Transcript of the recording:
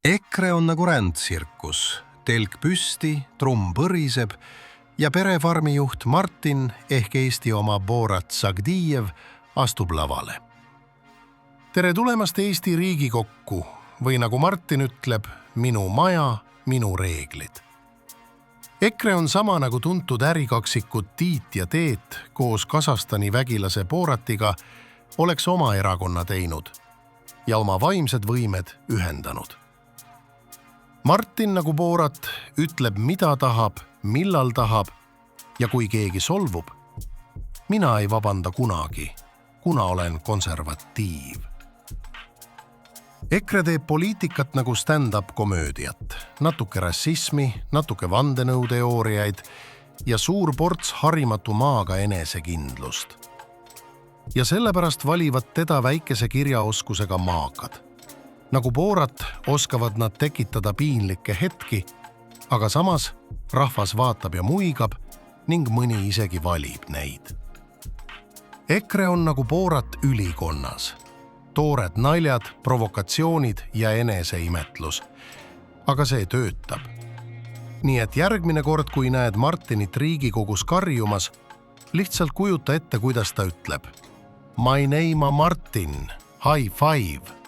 EKRE on nagu rändtsirkus, telk püsti, trumm põriseb ja perefarmi juht Martin ehk Eesti oma Borat Sagdijev astub lavale. Tere tulemast Eesti Riigikokku või nagu Martin ütleb, minu maja, minu reeglid. EKRE on sama nagu tuntud ärikaksikud Tiit ja Teet koos Kasahstani vägilase Boratiga oleks oma erakonna teinud ja oma vaimsed võimed ühendanud. Martin nagu Borat ütleb, mida tahab, millal tahab ja kui keegi solvub, mina ei vabanda kunagi, kuna olen konservatiiv. EKRE teeb poliitikat nagu stand-up komöödiat, natuke rassismi, natuke vandenõuteooriaid ja suur ports harimatu maaga enesekindlust. Ja sellepärast valivad teda väikese kirjaoskusega maakad. Nagu Borat oskavad nad tekitada piinlikke hetki, aga samas rahvas vaatab ja muigab ning mõni isegi valib neid. EKRE on nagu Borat ülikonnas. Toored naljad, provokatsioonid ja eneseimetlus. Aga see töötab. Nii et järgmine kord, kui näed Martinit Riigikogus karjumas, lihtsalt kujuta ette, kuidas ta ütleb. My name on Martin, high five.